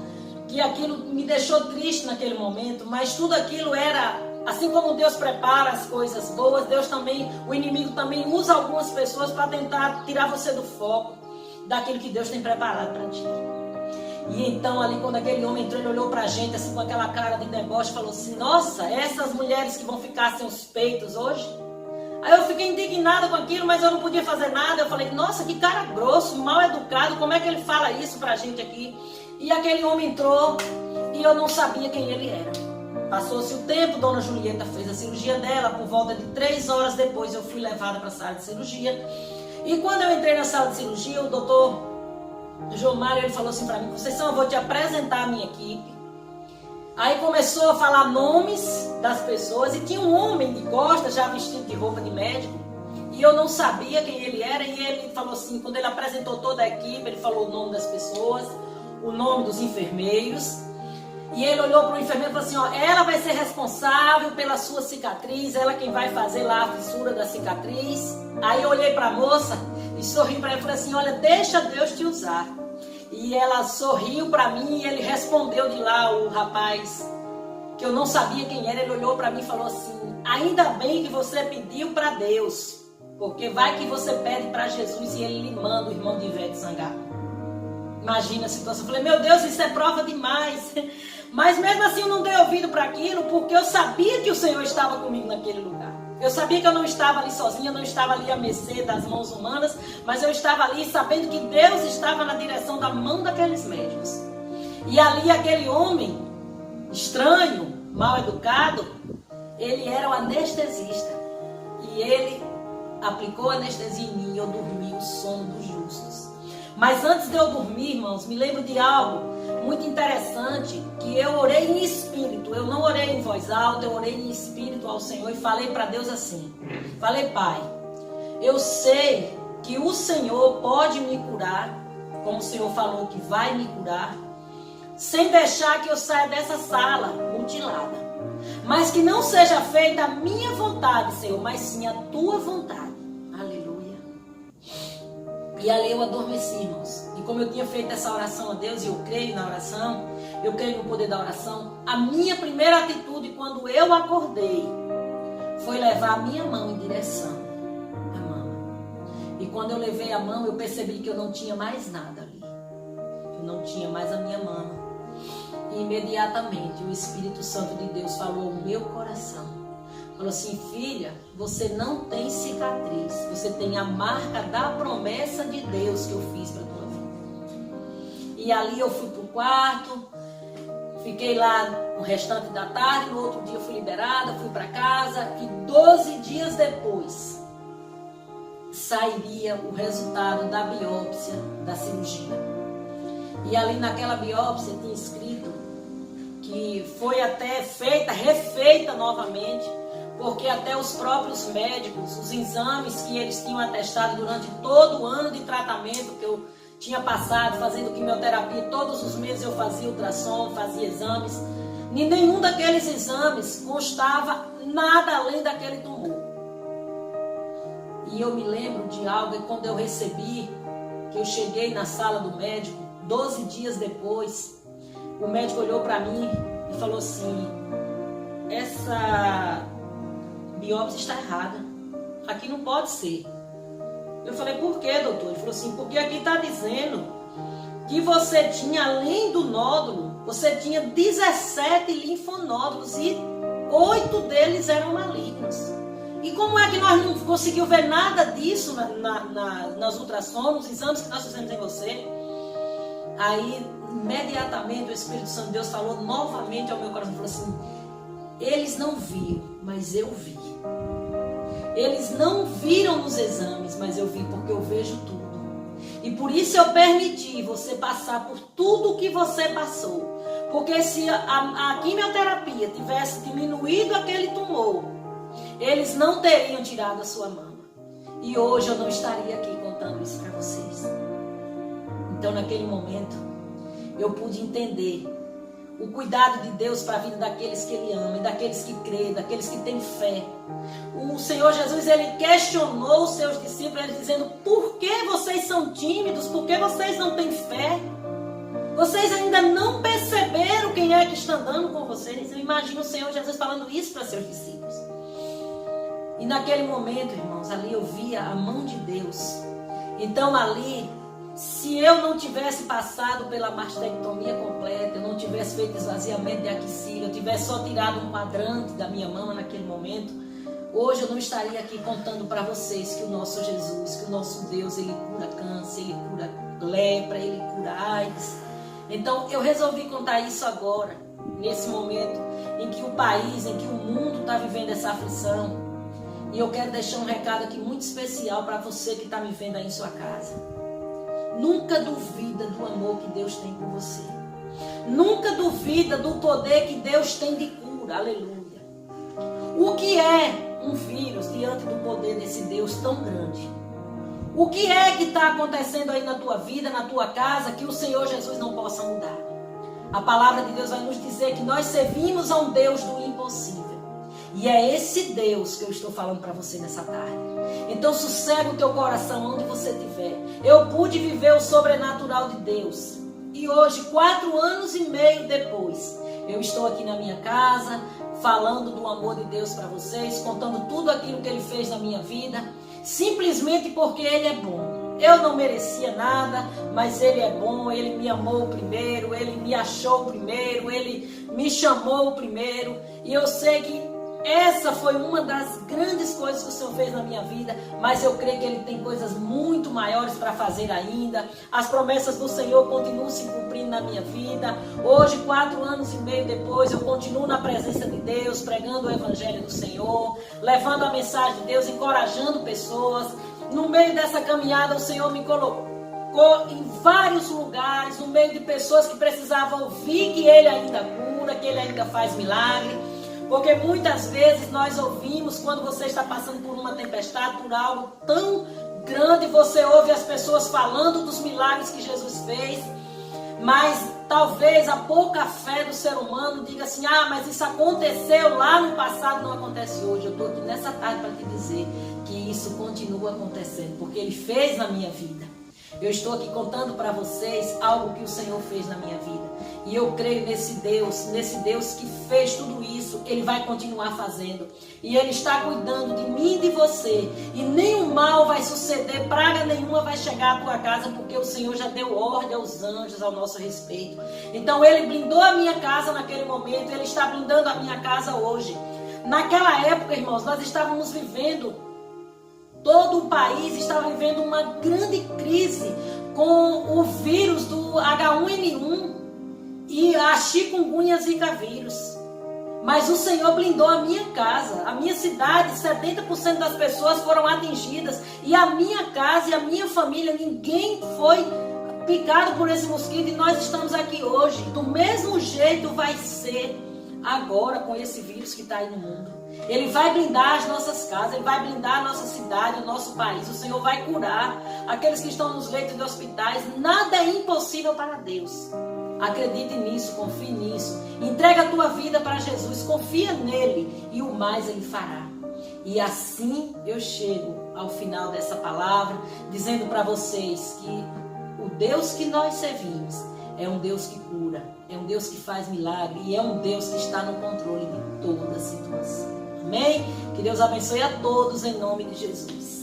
que aquilo me deixou triste naquele momento, mas tudo aquilo era, assim como Deus prepara as coisas boas, Deus também, o inimigo também usa algumas pessoas para tentar tirar você do foco daquilo que Deus tem preparado para ti. E então ali quando aquele homem entrou, ele olhou pra gente assim com aquela cara de deboche e falou assim: nossa, essas mulheres que vão ficar sem os peitos hoje? Aí eu fiquei indignada com aquilo, mas eu não podia fazer nada. Eu falei: nossa, que cara grosso, mal educado, como é que ele fala isso pra gente aqui? E aquele homem entrou e eu não sabia quem ele era. Passou-se o tempo, Dona Julieta fez a cirurgia dela, por volta de 3 horas depois eu fui levada para a sala de cirurgia. E quando eu entrei na sala de cirurgia, o doutor João Mário, ele falou assim para mim: Conceição, eu vou te apresentar a minha equipe. Aí começou a falar nomes das pessoas e tinha um homem de costas, já vestido de roupa de médico, e eu não sabia quem ele era. E ele falou assim, quando ele apresentou toda a equipe, ele falou o nome das pessoas, o nome dos enfermeiros, e ele olhou para o enfermeiro e falou assim: ó, ela vai ser responsável pela sua cicatriz, ela quem vai fazer lá a fissura da cicatriz. Aí eu olhei para a moça e sorri para ela e falei assim: olha, deixa Deus te usar. E ela sorriu para mim e ele respondeu de lá, o rapaz, que eu não sabia quem era, ele olhou para mim e falou assim: ainda bem que você pediu para Deus, porque vai que você pede para Jesus e ele lhe manda o irmão de Ivete Sangalo. Imagina a situação. Eu falei: meu Deus, isso é prova demais. Mas mesmo assim eu não dei ouvido para aquilo, porque eu sabia que o Senhor estava comigo naquele lugar. Eu sabia que eu não estava ali sozinha, não estava ali à mercê das mãos humanas, mas eu estava ali sabendo que Deus estava na direção da mão daqueles médicos. E ali aquele homem estranho, mal educado, ele era o anestesista. E ele aplicou anestesia em mim e eu dormi o sono dos justos. Mas antes de eu dormir, irmãos, me lembro de algo muito interessante, que eu orei em espírito. Eu não orei em voz alta, eu orei em espírito ao Senhor e falei para Deus assim. Falei: Pai, eu sei que o Senhor pode me curar, como o Senhor falou que vai me curar, sem deixar que eu saia dessa sala mutilada. Mas que não seja feita a minha vontade, Senhor, mas sim a tua vontade. E ali eu adormeci, irmãos. E como eu tinha feito essa oração a Deus, e eu creio na oração, eu creio no poder da oração, a minha primeira atitude quando eu acordei foi levar a minha mão em direção à mama. E quando eu levei a mão, eu percebi que eu não tinha mais nada ali. Eu não tinha mais a minha mama. E imediatamente o Espírito Santo de Deus falou ao meu coração. Falou assim: filha, você não tem cicatriz, você tem a marca da promessa de Deus que eu fiz para a tua vida. E ali eu fui para o quarto, fiquei lá o restante da tarde, no outro dia eu fui liberada, fui para casa e 12 dias depois sairia o resultado da biópsia da cirurgia. E ali naquela biópsia tinha escrito que foi até refeita novamente, porque até os próprios médicos, os exames que eles tinham atestado durante todo o ano de tratamento que eu tinha passado, fazendo quimioterapia, todos os meses eu fazia ultrassom, fazia exames, em nenhum daqueles exames constava nada além daquele tumor. E eu me lembro de algo, e quando eu recebi, que eu cheguei na sala do médico, 12 dias depois, o médico olhou para mim e falou assim: essa biópsia está errada, aqui não pode ser. Eu falei: por quê, doutor? Ele falou assim: porque aqui está dizendo que você tinha, além do nódulo, você tinha 17 linfonódulos e 8 deles eram malignos. E como é que nós não conseguimos ver nada disso nas ultrassons, nos exames que nós fizemos em você? Aí, imediatamente, o Espírito Santo de Deus falou novamente ao meu coração, falou assim: eles não viram, mas eu vi. Eles não viram nos exames, mas eu vi, porque eu vejo tudo. E por isso eu permiti você passar por tudo que você passou. Porque se a quimioterapia tivesse diminuído aquele tumor, eles não teriam tirado a sua mama. E hoje eu não estaria aqui contando isso para vocês. Então naquele momento eu pude entender o cuidado de Deus para a vida daqueles que Ele ama, e daqueles que creem, daqueles que têm fé. O Senhor Jesus, Ele questionou os seus discípulos, Ele dizendo: por que vocês são tímidos? Por que vocês não têm fé? Vocês ainda não perceberam quem é que está andando com vocês? Eu imagino o Senhor Jesus falando isso para seus discípulos. E naquele momento, irmãos, ali eu via a mão de Deus. Então ali, se eu não tivesse passado pela mastectomia completa, eu não tivesse feito esvaziamento de axila, eu tivesse só tirado um quadrante da minha mama naquele momento, hoje eu não estaria aqui contando para vocês que o nosso Jesus, que o nosso Deus, Ele cura câncer, Ele cura lepra, Ele cura AIDS. Então eu resolvi contar isso agora, nesse momento em que o país, em que o mundo está vivendo essa aflição. E eu quero deixar um recado aqui muito especial para você que está me vendo aí em sua casa. Nunca duvida do amor que Deus tem por você. Nunca duvida do poder que Deus tem de cura. Aleluia. O que é um vírus diante do poder desse Deus tão grande? O que é que está acontecendo aí na tua vida, na tua casa, que o Senhor Jesus não possa mudar? A palavra de Deus vai nos dizer que nós servimos a um Deus do impossível. E é esse Deus que eu estou falando para você nessa tarde. Então sossega o teu coração onde você estiver. Eu pude viver o sobrenatural de Deus. E hoje, 4 anos e meio depois, eu estou aqui na minha casa, falando do amor de Deus para vocês, contando tudo aquilo que Ele fez na minha vida, simplesmente porque Ele é bom. Eu não merecia nada, mas Ele é bom, Ele me amou primeiro, Ele me achou primeiro, Ele me chamou primeiro. E eu sei que essa foi uma das grandes coisas que o Senhor fez na minha vida, mas eu creio que Ele tem coisas muito maiores para fazer ainda. As promessas do Senhor continuam se cumprindo na minha vida. Hoje, 4 anos e meio depois, eu continuo na presença de Deus, pregando o Evangelho do Senhor, levando a mensagem de Deus, encorajando pessoas. No meio dessa caminhada, o Senhor me colocou em vários lugares, no meio de pessoas que precisavam ouvir que Ele ainda cura, que Ele ainda faz milagre. Porque muitas vezes nós ouvimos, quando você está passando por uma tempestade, por algo tão grande, você ouve as pessoas falando dos milagres que Jesus fez, mas talvez a pouca fé do ser humano diga assim: ah, mas isso aconteceu lá no passado, não acontece hoje. Eu estou aqui nessa tarde para te dizer que isso continua acontecendo, porque Ele fez na minha vida. Eu estou aqui contando para vocês algo que o Senhor fez na minha vida. E eu creio nesse Deus que fez tudo isso. Ele vai continuar fazendo. E Ele está cuidando de mim e de você. E nenhum mal vai suceder, praga nenhuma vai chegar à tua casa, porque o Senhor já deu ordem aos anjos ao nosso respeito. Então Ele blindou a minha casa naquele momento, Ele está blindando a minha casa hoje. Naquela época, irmãos, nós estávamos vivendo, todo o país estava vivendo uma grande crise com o vírus do H1N1 e a chikungunya zika vírus. Mas o Senhor blindou a minha casa, a minha cidade, 70% das pessoas foram atingidas. E a minha casa e a minha família, ninguém foi picado por esse mosquito. E nós estamos aqui hoje. Do mesmo jeito vai ser agora com esse vírus que está aí no mundo. Ele vai blindar as nossas casas, Ele vai blindar a nossa cidade, o nosso país. O Senhor vai curar aqueles que estão nos leitos de hospitais. Nada é impossível para Deus. Acredite nisso, confie nisso. Entrega a tua vida para Jesus, confia nele e o mais Ele fará. E assim eu chego ao final dessa palavra, dizendo para vocês que o Deus que nós servimos é um Deus que cura, é um Deus que faz milagre e é um Deus que está no controle de toda a situação. Amém? Que Deus abençoe a todos em nome de Jesus.